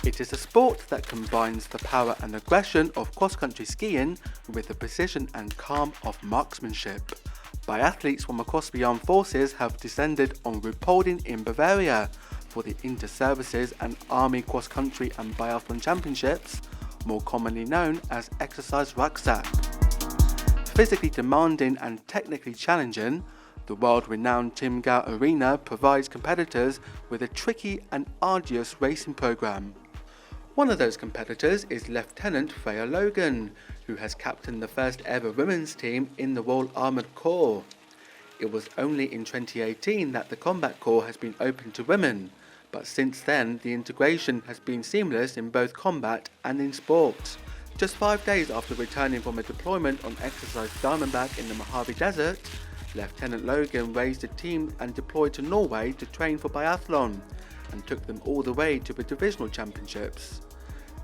It is a sport that combines the power and aggression of cross-country skiing with the precision and calm of marksmanship. Biathletes from across the armed forces have descended on Ruhpolding in Bavaria for the Inter-Services and Army Cross-Country and Biathlon Championships, more commonly known as Exercise Rucksack. Physically demanding and technically challenging, the world-renowned Timgau Arena provides competitors with a tricky and arduous racing program. One of those competitors is Lieutenant Freya Logan, who has captained the first ever women's team in the Royal Armoured Corps. It was only in 2018 that the Combat Corps has been open to women, but since then the integration has been seamless in both combat and in sport. Just 5 days after returning from a deployment on Exercise Diamondback in the Mojave Desert, Lieutenant Logan raised a team and deployed to Norway to train for biathlon, and took them all the way to the divisional championships.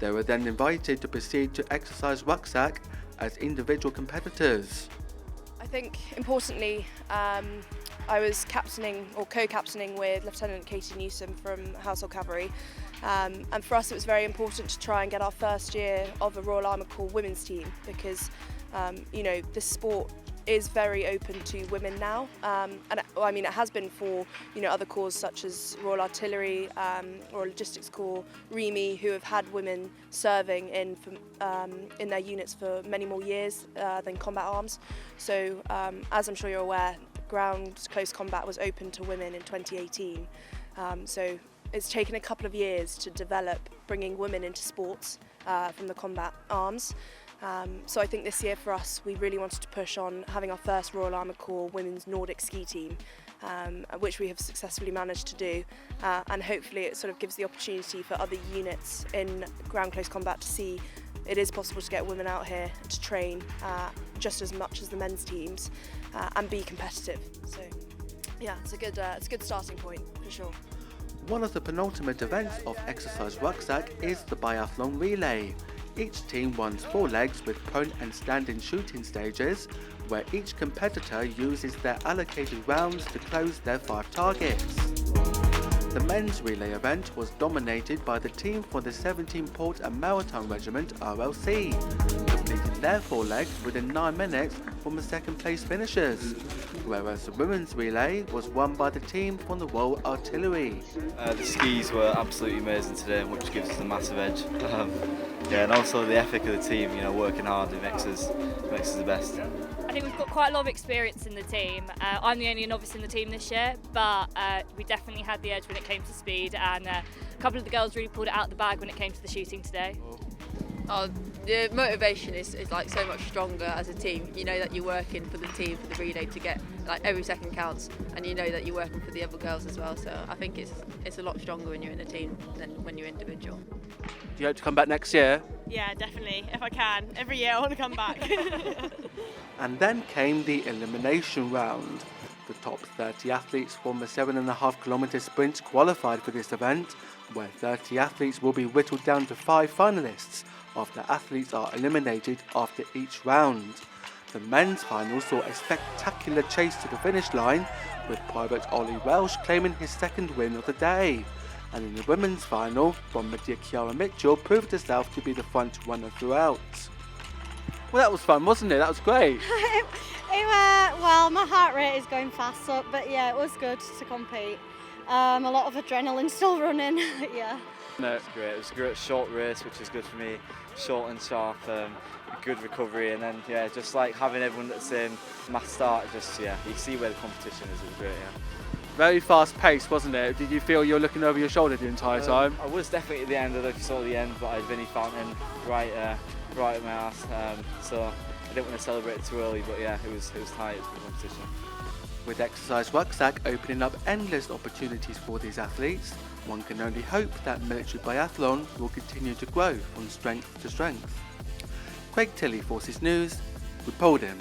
They were then invited to proceed to Exercise Rucksack as individual competitors. I think importantly, I was captaining or co-captaining with Lieutenant Katie Newsom from Household Cavalry, and for us it was very important to try and get our first year of a Royal Armoured Corps women's team because this sport is very open to women now, and it has been for other corps such as Royal Artillery, Royal Logistics Corps, REME, who have had women serving in their units for many more years than combat arms. So as I'm sure you're aware, ground close combat was open to women in 2018. So it's taken a couple of years to develop bringing women into sports from the combat arms. So I think this year for us, we really wanted to push on having our first Royal Armoured Corps women's Nordic ski team, which we have successfully managed to do, and hopefully it sort of gives the opportunity for other units in ground close combat to see it is possible to get women out here to train just as much as the men's teams and be competitive. So yeah, it's a good starting point for sure. One of the penultimate events of Exercise Rucksack is the biathlon relay. Each team runs 4 legs with prone and standing shooting stages, where each competitor uses their allocated rounds to close their 5 targets. The men's relay event was dominated by the team for the 17 Port and Maritime Regiment RLC, completing their 4 legs within 9 minutes from the second place finishers, whereas the women's relay was won by the team from the Royal Artillery. The skis were absolutely amazing today, which gives us a massive edge. And also the ethic of the team, working hard, it makes us the best. I think we've got quite a lot of experience in the team. I'm the only novice in the team this year, but we definitely had the edge when it came to speed, and a couple of the girls really pulled it out of the bag when it came to the shooting today. The motivation is like so much stronger as a team. You know that you're working for the team, for the relay, to get every second counts, and you know that you're working for the other girls as well. So I think it's a lot stronger when you're in a team than when you're individual. Do you hope to come back next year? Yeah, definitely. If I can, every year I want to come back. And then came the elimination round. The top 30 athletes from the 7.5 kilometre sprint qualified for this event, where 30 athletes will be whittled down to 5 finalists after athletes are eliminated after each round. The men's final saw a spectacular chase to the finish line, with Private Ollie Welsh claiming his second win of the day. And in the women's final, Bombardier Kiara Mitchell proved herself to be the front runner throughout. Well, that was fun, wasn't it? That was great. Well, my heart rate is going fast, but yeah, it was good to compete. A lot of adrenaline still running, yeah. No, it's great. It was a great short race, which is good for me. Short and sharp, good recovery, and then just like having everyone at the same mass start. You see where the competition is. It was great, yeah. Very fast paced, wasn't it? Did you feel you were looking over your shoulder the entire time? I was definitely at the end. I don't know if you saw the end, but I had Vinnie Fountain right at my ass. So I didn't want to celebrate too early, but yeah, it was tight. It was a good competition. With Exercise Rucksack opening up endless opportunities for these athletes, one can only hope that military biathlon will continue to grow from strength to strength. Craig Tilley, Forces News, Ruhpolding.